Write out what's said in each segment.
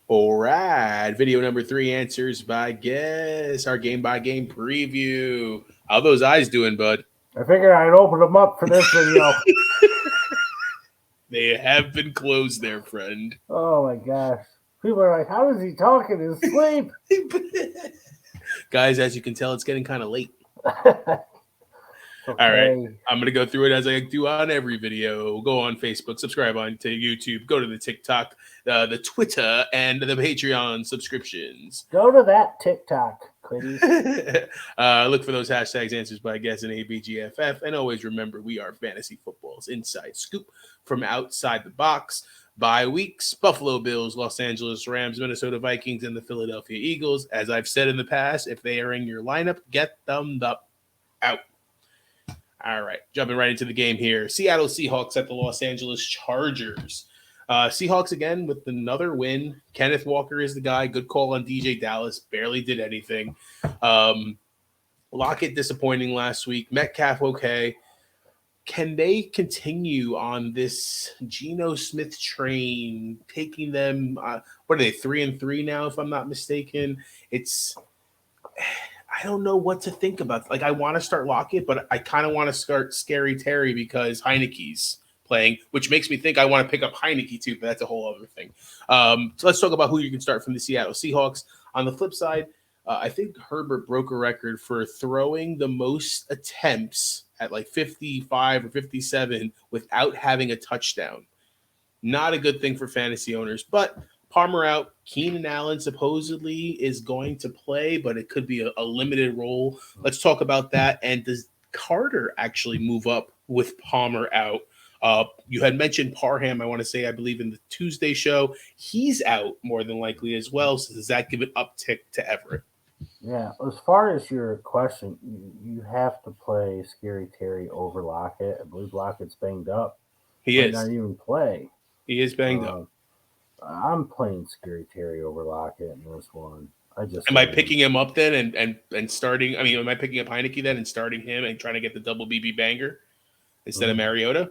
All right. Video number 3 answers by guess. Our game by game preview. How those eyes doing, bud? I figured I'd open them up for this video. They have been closed there, friend. Oh my gosh. People are like, how is he talking in his sleep? Guys, as you can tell, it's getting kind of late. Okay. All right. I'm going to go through it as I do on every video. Go on Facebook, subscribe on to YouTube, go to the TikTok, the Twitter, and the Patreon subscriptions. Go to that TikTok, Quiddies. Look for those hashtags, answers by guess, and ABGFF. And always remember, we are Fantasy Football's inside scoop from outside the box. Bye weeks, Buffalo Bills, Los Angeles Rams, Minnesota Vikings, and the Philadelphia Eagles. As I've said in the past, if they are in your lineup, get them out. All right, jumping right into the game here. Seattle Seahawks at the Los Angeles Chargers. Seahawks again with another win. Kenneth Walker is the guy. Good call on DJ Dallas. Barely did anything. Lockett disappointing last week. Metcalf okay. Can they continue on this Geno Smith train, taking them? What are they, 3-3 now, if I'm not mistaken? I don't know what to think about. Like, I want to start Lockett, but I kind of want to start Scary Terry because Heineke's playing, which makes me think I want to pick up Heineke too, but that's a whole other thing. So let's talk about who you can start from the Seattle Seahawks. On the flip side, I think Herbert broke a record for throwing the most attempts at like 55 or 57 without having a touchdown. Not a good thing for fantasy owners, but Palmer out. Keenan Allen supposedly is going to play, but it could be a limited role. Let's talk about that. And does Carter actually move up with Palmer out? You had mentioned Parham, I want to say, I believe in the Tuesday show. He's out more than likely as well. So does that give an uptick to Everett? Yeah, as far as your question, you have to play Scary Terry over Lockett. I believe Lockett's banged up. He Might is. not even play. He is banged up. I'm playing Scary Terry over Lockett in this one. Am I picking him up then and starting? I mean, am I picking up Heineke then and starting him and trying to get the double BB banger instead of Mariota?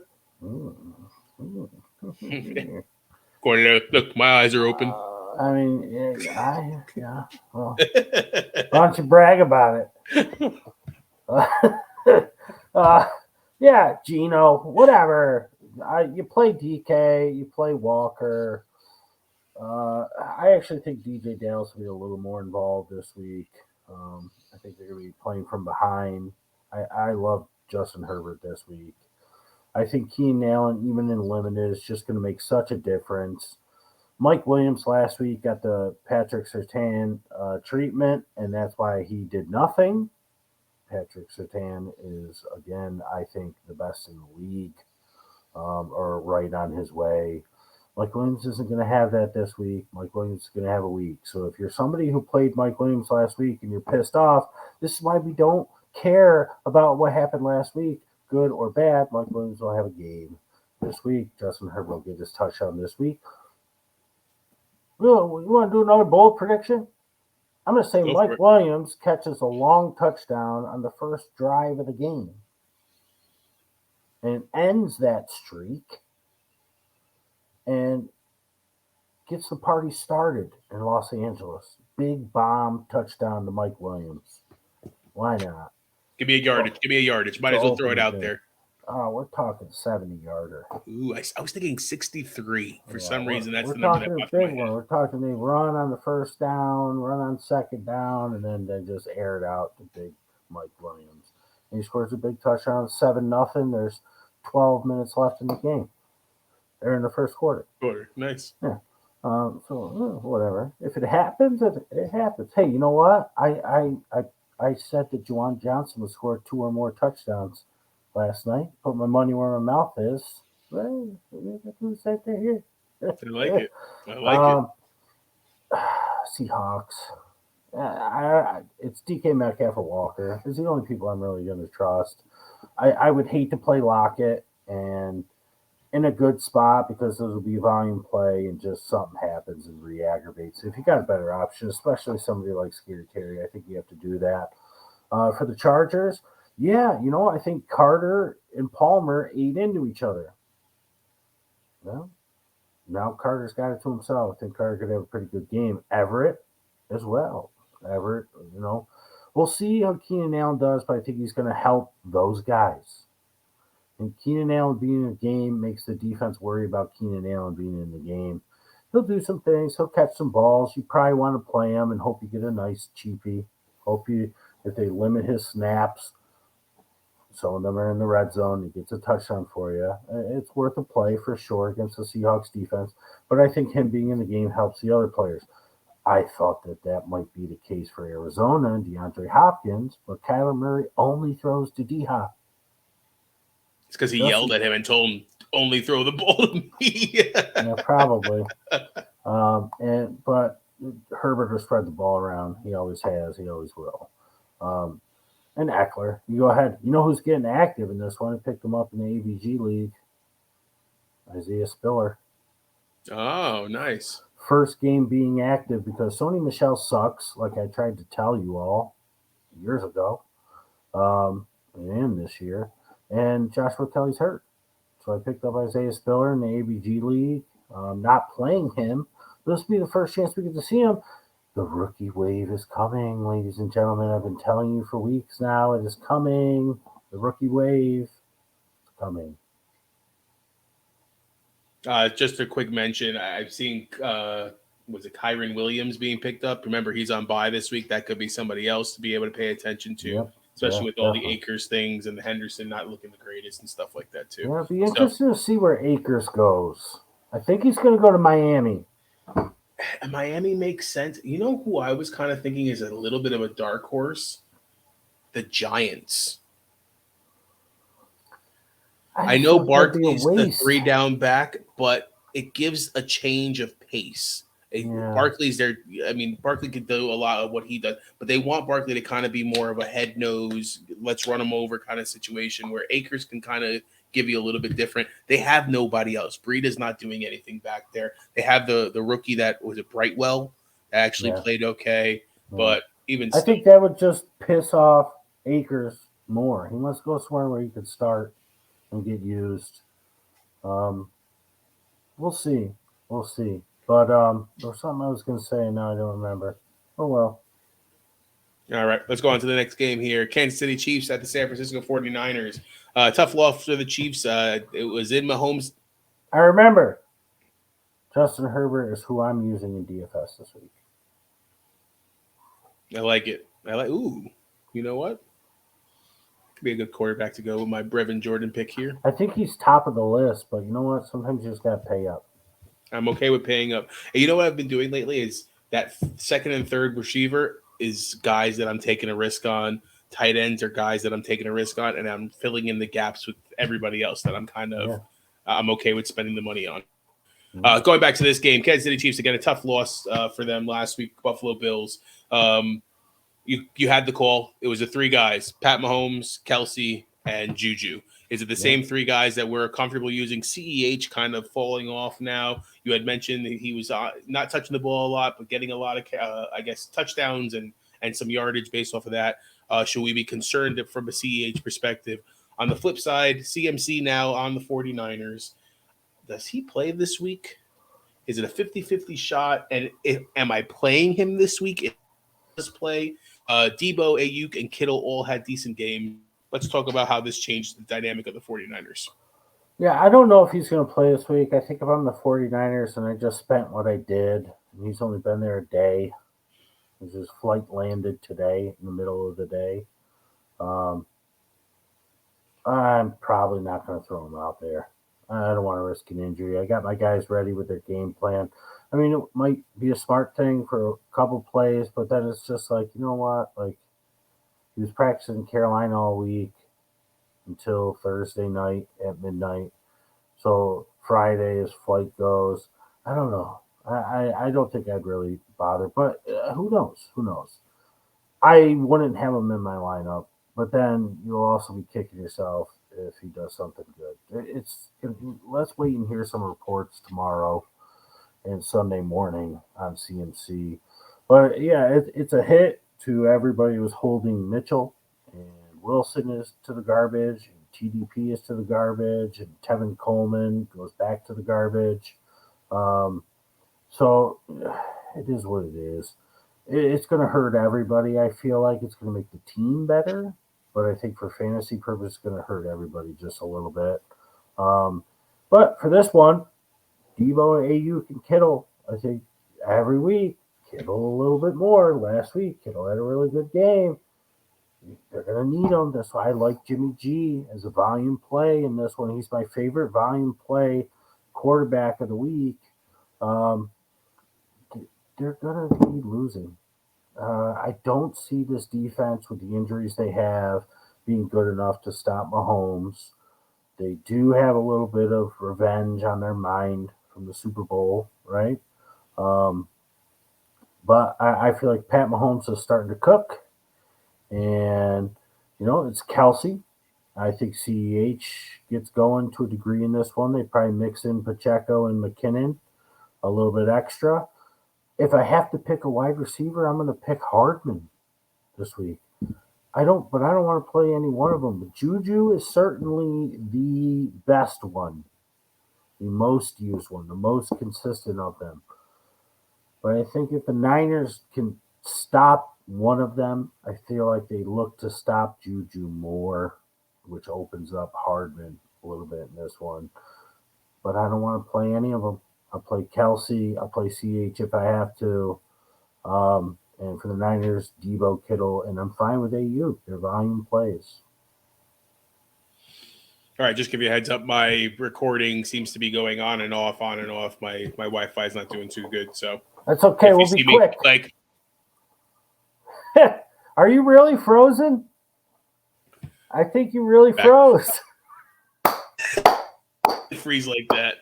Cornelio, look, my eyes are open. I mean, yeah. Well, why don't you brag about it? Yeah, Geno, whatever. You play DK, you play Walker. I actually think DJ Dallas will be a little more involved this week. I think they're going to be playing from behind. I love Justin Herbert this week. I think Keenan Allen, even in limited, is just going to make such a difference. Mike Williams last week got the Patrick Surtain treatment, and that's why he did nothing. Patrick Surtain is, again, I think, the best in the league, or right on his way. Mike Williams isn't going to have that this week. Mike Williams is going to have a week. So if you're somebody who played Mike Williams last week and you're pissed off, this is why we don't care about what happened last week, good or bad. Mike Williams will have a game this week. Justin Herbert will get his touchdown this week. You want to do another bold prediction? I'm going to say Mike Williams catches a long touchdown on the first drive of the game and ends that streak and gets the party started in Los Angeles. Big bomb touchdown to Mike Williams. Why not? Give me a yardage. Give me a yardage. Might as well throw it out there. Oh, we're talking 70-yarder. Ooh, I was thinking 63. For some reason, that's the number that popped in my head. We're talking they run on the first down, run on second down, and then they just air it out to big Mike Williams. And he scores a big touchdown, 7-0. There's 12 minutes left in the game. They're in the first quarter. Nice. Yeah. So whatever. If it happens, it happens. Hey, you know what? I said that Juwan Johnson would score 2 or more touchdowns last night. Put my money where my mouth is. Well, we got to do the same thing here. I like it. I like it. Seahawks. It's DK Metcalf or Walker. It's the only people I'm really going to trust. I would hate to play Lockett and in a good spot because those will be volume play and just something happens and re-aggravates. If you got a better option, especially somebody like Scary Terry, I think you have to do that. For the Chargers, yeah, I think Carter and Palmer ate into each other. Well, Now Carter's got it to himself. I think Carter could have a pretty good game. Everett as well. Everett, we'll see how Keenan Allen does, but I think he's going to help those guys. And Keenan Allen being in the game makes the defense worry about Keenan Allen being in the game. He'll do some things. He'll catch some balls. You probably want to play him and hope you get a nice cheapie. If they limit his snaps, some of them are in the red zone. He gets a touchdown for you. It's worth a play for sure against the Seahawks defense. But I think him being in the game helps the other players. I thought that might be the case for Arizona and DeAndre Hopkins, but Kyler Murray only throws to D-Hop. It's because he yelled at him and told him, only throw the ball to me. Yeah, probably. But Herbert will spread the ball around. He always has. He always will. And Eckler, you go ahead. You know who's getting active in this one? I picked him up in the AVG league. Isaiah Spiller. Oh, nice. First game being active because Sony Michel sucks, like I tried to tell you all years ago, and this year. And Joshua Kelly's hurt. So I picked up Isaiah Spiller in the ABG league. Not playing him. This will be the first chance we get to see him. The rookie wave is coming, ladies and gentlemen. I've been telling you for weeks now. It is coming. The rookie wave is coming. Just a quick mention. I've seen, was it Kyron Williams being picked up? Remember, he's on bye this week. That could be somebody else to be able to pay attention to, especially with all the Akers things and the Henderson not looking the greatest and stuff like that, too. Yeah, it'll be interesting to see where Akers goes. I think he's going to go to Miami. Miami makes sense. You know who I was kind of thinking is a little bit of a dark horse? The Giants. I know Barkley's the 3-down back, but it gives a change of pace. Barkley's there. I mean, Barkley could do a lot of what he does, but they want Barkley to kind of be more of a head nose, let's run him over kind of situation where Akers can kind of give you a little bit different. They have nobody else. Breida's not doing anything back there. They have the rookie that was it Brightwell that actually played okay, but even I think that would just piss off Akers more. He wants to go somewhere where he could start and get used. We'll see. But there was something I was going to say, and now I don't remember. Oh, well. All right, let's go on to the next game here. Kansas City Chiefs at the San Francisco 49ers. Tough loss for the Chiefs. It was in Mahomes. I remember. Justin Herbert is who I'm using in DFS this week. I like it. Ooh, you know what? Could be a good quarterback to go with my Brevin Jordan pick here. I think he's top of the list, but you know what? Sometimes you just got to pay up. I'm okay with paying up. And you know what I've been doing lately is that second and third receiver is guys that I'm taking a risk on. Tight ends are guys that I'm taking a risk on, and I'm filling in the gaps with everybody else that I'm kind of I'm okay with spending the money on. Going back to this game, Kansas City Chiefs, again, a tough loss for them last week, Buffalo Bills. You had the call. It was the three guys, Pat Mahomes, Kelsey, and Juju. Is it the same three guys that we're comfortable using? CEH kind of falling off now. You had mentioned that he was not touching the ball a lot, but getting a lot of, touchdowns and some yardage based off of that. Should we be concerned from a CEH perspective? On the flip side, CMC now on the 49ers. Does he play this week? Is it a 50-50 shot? And am I playing him this week? If he does play, Debo, Ayuk, and Kittle all had decent games. Let's talk about how this changed the dynamic of the 49ers. Yeah, I don't know if he's going to play this week. I think if I'm the 49ers and I just spent what I did, and he's only been there a day, his flight landed today in the middle of the day, I'm probably not going to throw him out there. I don't want to risk an injury. I got my guys ready with their game plan. I mean, it might be a smart thing for a couple plays, but then it's just like, you know what? Like, he was practicing in Carolina all week until Thursday night at midnight. So Friday his flight goes. I don't know. I don't think I'd really bother, but who knows? Who knows? I wouldn't have him in my lineup, but then you'll also be kicking yourself if he does something good. Let's wait and hear some reports tomorrow and Sunday morning on CMC. But yeah, it's a hit to everybody who's holding Mitchell, and Wilson is to the garbage, and TDP is to the garbage, and Tevin Coleman goes back to the garbage. So it is what it is. It's going to hurt everybody. I feel like it's going to make the team better, but I think for fantasy purpose, it's going to hurt everybody just a little bit. Um, but for this one, Debo, Ayuk, and Kittle, I think every week, Kittle a little bit more. Last week, Kittle had a really good game. They're going to need him. That's why I like Jimmy G as a volume play in this one. He's my favorite volume play quarterback of the week. Um, they're going to be losing. I don't see this defense with the injuries they have being good enough to stop Mahomes. They do have a little bit of revenge on their mind from the Super Bowl, right? Um, but I feel like Pat Mahomes is starting to cook. And, it's Kelsey. I think CEH gets going to a degree in this one. They probably mix in Pacheco and McKinnon a little bit extra. If I have to pick a wide receiver, I'm going to pick Hardman this week. I don't want to play any one of them. But Juju is certainly the best one, the most used one, the most consistent of them. But I think if the Niners can stop one of them, I feel like they look to stop Juju more, which opens up Hardman a little bit in this one. But I don't want to play any of them. I'll play Kelsey. I'll play CH if I have to. And for the Niners, Debo, Kittle, and I'm fine with AU. Their volume plays. All right, just give you a heads up. My recording seems to be going on and off, on and off. My Wi-Fi is not doing too good, so that's okay. We'll be quick. Are you really frozen? I think you really froze. Freeze like that.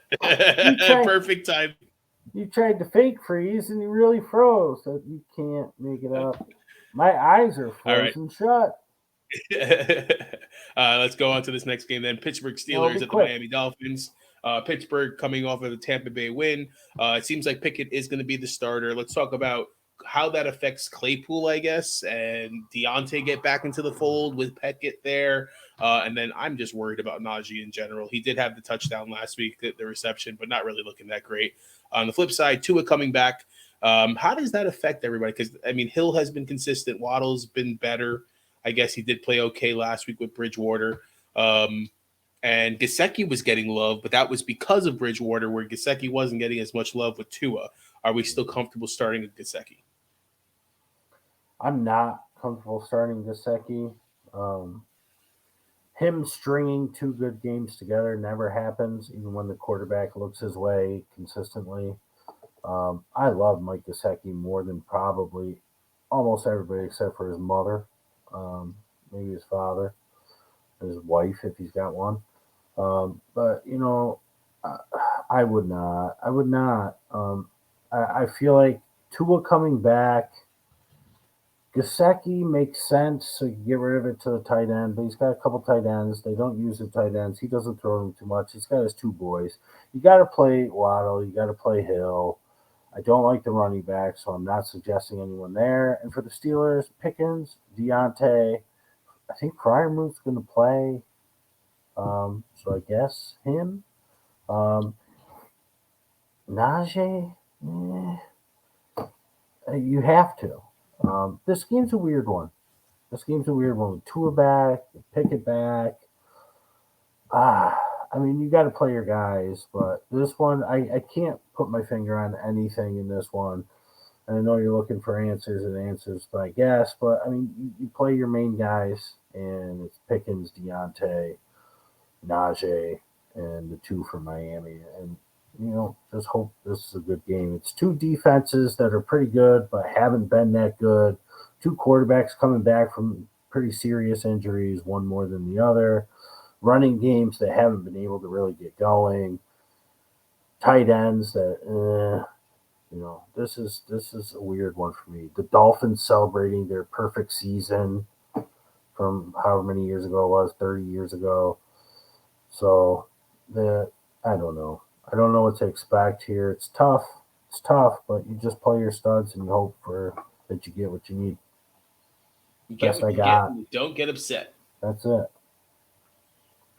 Perfect time. You tried to fake freeze and you really froze. So you can't make it up. My eyes are frozen shut. Let's go on to this next game then. Pittsburgh Steelers at the Miami Dolphins. Pittsburgh coming off of the Tampa Bay win. It seems like Pickett is going to be the starter. Let's talk about how that affects Claypool, I guess, and Deontay get back into the fold with Pickett there. And then I'm just worried about Najee in general. He did have the touchdown last week, the reception, but not really looking that great. On the flip side, Tua coming back. How does that affect everybody? Because, Hill has been consistent. Waddle's been better. I guess he did play okay last week with Bridgewater. And Gesicki was getting love, but that was because of Bridgewater, where Gesicki wasn't getting as much love with Tua. Are we still comfortable starting with Gesicki? I'm not comfortable starting Gesicki. Him stringing two good games together never happens, even when the quarterback looks his way consistently. I love Mike Gesicki more than probably almost everybody except for his mother, maybe his father, his wife if he's got one. But I would not. I would not. I feel like Tua coming back. Gesicki makes sense, so you get rid of it to the tight end, but he's got a couple tight ends. They don't use the tight ends. He doesn't throw them too much. He's got his two boys. You got to play Waddle. You got to play Hill. I don't like the running back, so I'm not suggesting anyone there. And for the Steelers, Pickens, Deontay, I think Fryermuth's going to play, so I guess him. Najee, you have to. This game's a weird one. With Tua back, Pickett back. You got to play your guys, but this one, I can't put my finger on anything in this one. And I know you're looking for answers, but I guess. But, you play your main guys, and it's Pickens, Deontay, Najee, and the two from Miami. And, just hope this is a good game. It's two defenses that are pretty good, but haven't been that good. Two quarterbacks coming back from pretty serious injuries, one more than the other. Running games that haven't been able to really get going. Tight ends that, this is a weird one for me. The Dolphins celebrating their perfect season from however many years ago it was, 30 years ago. So, I don't know. I don't know what to expect here. It's tough, but you just play your studs and you hope that you get what you need. You get what you got. Don't get upset. That's it.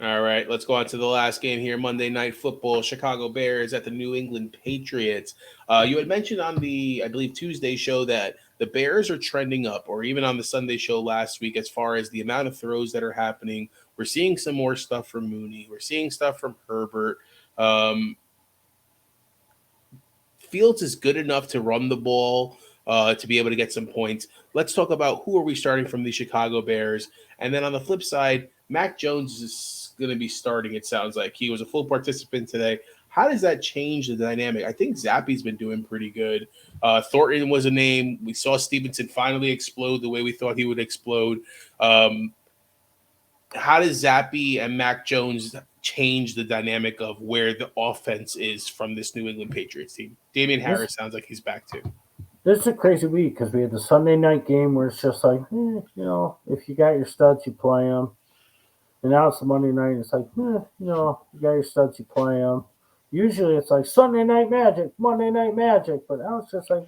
All right, let's go on to the last game here. Monday Night Football, Chicago Bears at the New England Patriots. You had mentioned on the, I believe, Tuesday show that the Bears are trending up, or even on the Sunday show last week, as far as the amount of throws that are happening. We're seeing some more stuff from Mooney. We're seeing stuff from Herbert. Um, Fields is good enough to run the ball, to be able to get some points. Let's talk about who are we starting from the Chicago Bears. And then on the flip side, Mac Jones is going to be starting, it sounds like. He was a full participant today. How does that change the dynamic? I think Zappy's been doing pretty good. Thornton was a name. We saw Stevenson finally explode the way we thought he would explode. Um, how does Zappy and Mac Jones change the dynamic of where the offense is from this New England Patriots team? Damian This Harris sounds like he's back too. this is a crazy week because we had the Sunday night game where it's just like, if you got your studs, you play them. And now it's the Monday night, and it's like, you got your studs, you play them. Usually it's like Sunday night magic, Monday night magic, but now it's just like,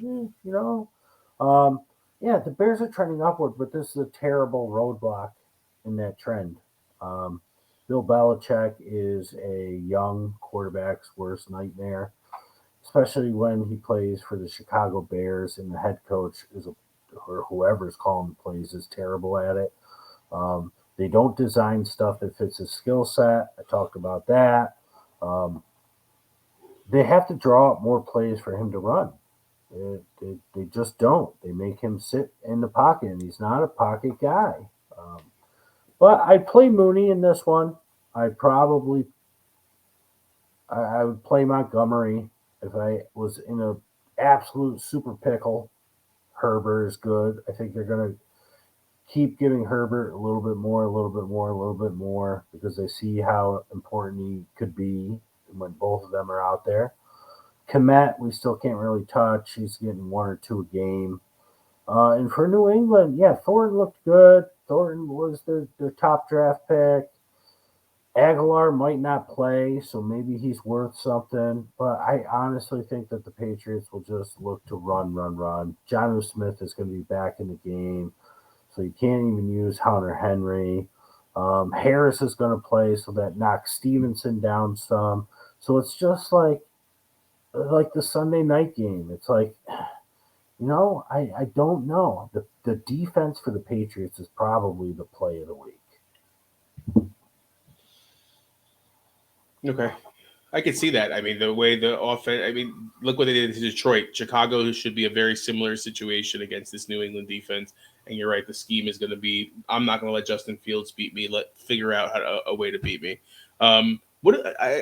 Um, yeah, the Bears are trending upward, but this is a terrible roadblock in that trend. Um, Bill Belichick is a young quarterback's worst nightmare, especially when he plays for the Chicago Bears and the head coach or whoever's calling the plays is terrible at it. Um, they don't design stuff that fits his skill set. I talked about that. Um, they have to draw up more plays for him to run. They just don't. They make him sit in the pocket, and he's not a pocket guy. But I'd play Mooney in this one. I would play Montgomery if I was in a absolute super pickle. Herbert is good. I think they're going to keep giving Herbert a little bit more, a little bit more, a little bit more because they see how important he could be when both of them are out there. Komet, we still can't really touch. He's getting one or two a game. And for New England, yeah, Thornton looked good. Thornton was their top draft pick. Aguilar might not play, so maybe he's worth something. But I honestly think that the Patriots will just look to run, run, run. Jonnu Smith is going to be back in the game, so you can't even use Hunter Henry. Harris is going to play, so that knocks Stevenson down some. So it's just like the Sunday night game. It's like, I don't know. The defense for the Patriots is probably the play of the week. Okay. I could see that. I mean, the way the offense, I mean, look what they did to Detroit. Chicago should be a very similar situation against this New England defense. And you're right, the scheme is going to be, I'm not going to let Justin Fields beat me. Figure out a way to beat me. I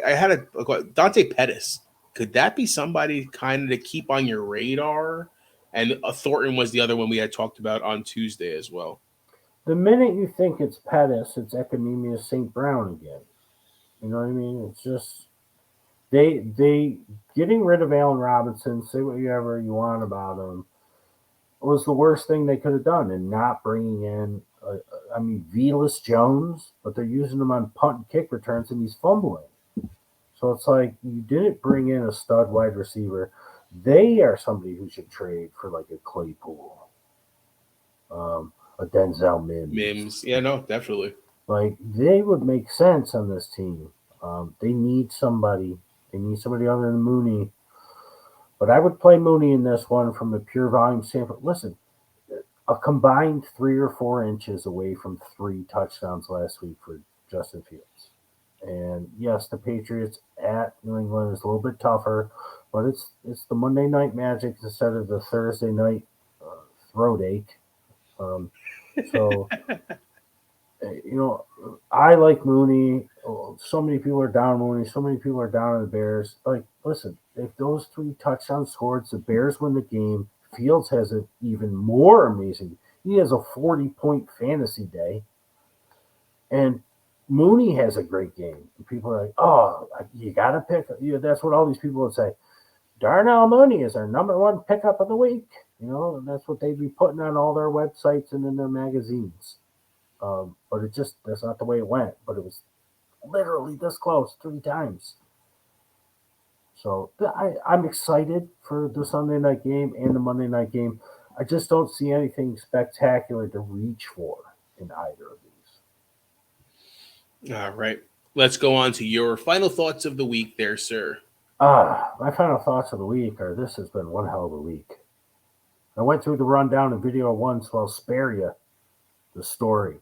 had a Dante Pettis. Could that be somebody kind of to keep on your radar? And Thornton was the other one we had talked about on Tuesday as well. The minute you think it's Pettis, it's Economia St. Brown again. You know what I mean? It's just they getting rid of Allen Robinson. Say whatever you want about him was the worst thing they could have done, and not bringing in. Velas Jones, but they're using him on punt and kick returns, and he's fumbling. So it's like you didn't bring in a stud wide receiver. They are somebody who should trade for like a Claypool, a Denzel Mims. Yeah, no, definitely. Like they would make sense on this team. They need somebody. They need somebody other than Mooney. But I would play Mooney in this one from a pure volume standpoint. Listen, a combined 3 or 4 inches away from 3 touchdowns last week for Justin Fields. And yes, the Patriots at New England is a little bit tougher, but it's the Monday night magic instead of the Thursday night throat ache. So I like Mooney. So many people are down Mooney. So many people are down on the Bears. Like, listen, if those 3 touchdowns scored, the Bears win the game. Fields has an even more amazing. He has a 40-point fantasy day, and Mooney has a great game. And people are like, "Oh, you got to pick." That's what all these people would say. Darnell Mooney is our number one pickup of the week. And that's what they'd be putting on all their websites and in their magazines. But that's not the way it went. But it was literally this close 3 times. So I'm excited for the Sunday night game and the Monday night game. I just don't see anything spectacular to reach for in either of these. All right. let's go on to your final thoughts of the week there, sir. My final thoughts of the week are this has been one hell of a week. I went through the rundown in video one, so I'll spare you the story.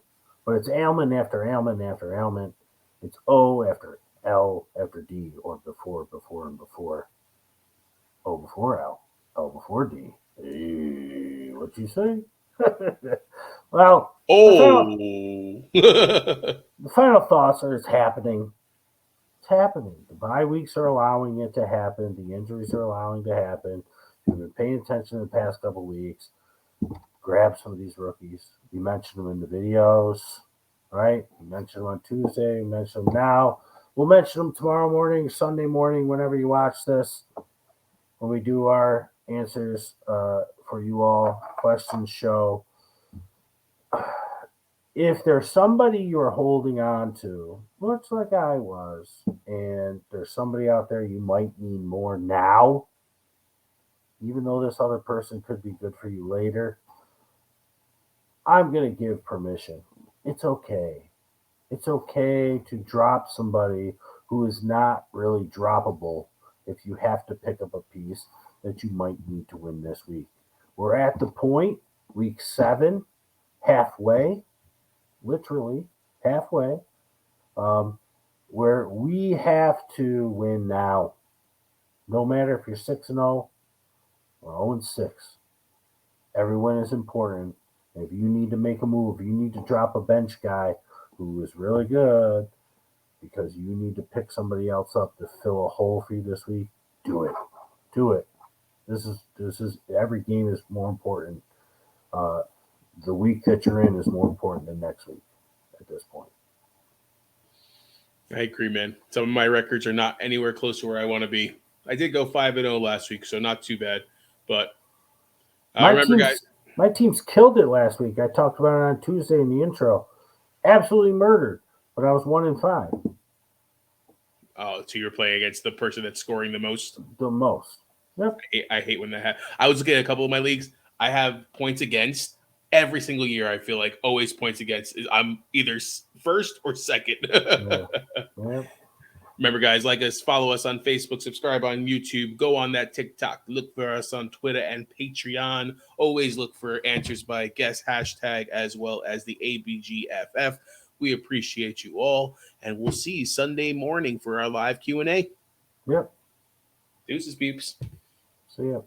But it's ailment after ailment after ailment. It's O after L after D, or before, and before. O before L, L before D. Hey, what you say? Well, Oh. the final thoughts are it's happening. It's happening. The bye weeks are allowing it to happen. The injuries are allowing it to happen. We've been paying attention the past couple weeks. Grab some of these rookies. We mentioned them in the videos, right? We mentioned them on Tuesday. We mentioned them now. We'll mention them tomorrow morning, Sunday morning, whenever you watch this, when we do our answers for you all questions show. If there's somebody you're holding on to, much like I was, and there's somebody out there you might need more now, even though this other person could be good for you later, I'm going to give permission. It's okay. It's okay to drop somebody who is not really droppable if you have to pick up a piece that you might need to win this week. We're at the point, week 7, halfway, literally halfway, where we have to win now. No matter if you're 6-0 or 0-6, every win is important. If you need to make a move, you need to drop a bench guy who is really good because you need to pick somebody else up to fill a hole for you this week, do it. Do it. This is every game is more important. The week that you're in is more important than next week at this point. I agree, man. Some of my records are not anywhere close to where I want to be. I did go 5-0 last week, so not too bad. But remember, guys. My team's killed it last week. I talked about it on Tuesday in the intro. Absolutely murdered, but I was 1-5. Oh, so you're playing against the person that's scoring the most? The most. Yep. I hate when that happens. I was looking at a couple of my leagues. I have points against every single year. I feel like always points against. I'm either first or second. Yeah. Yep. Remember, guys, like us, follow us on Facebook, subscribe on YouTube, go on that TikTok, look for us on Twitter and Patreon. Always look for answers by guest hashtag as well as the ABGFF. We appreciate you all, and we'll see you Sunday morning for our live Q&A. Yep. Deuces, peeps. See ya.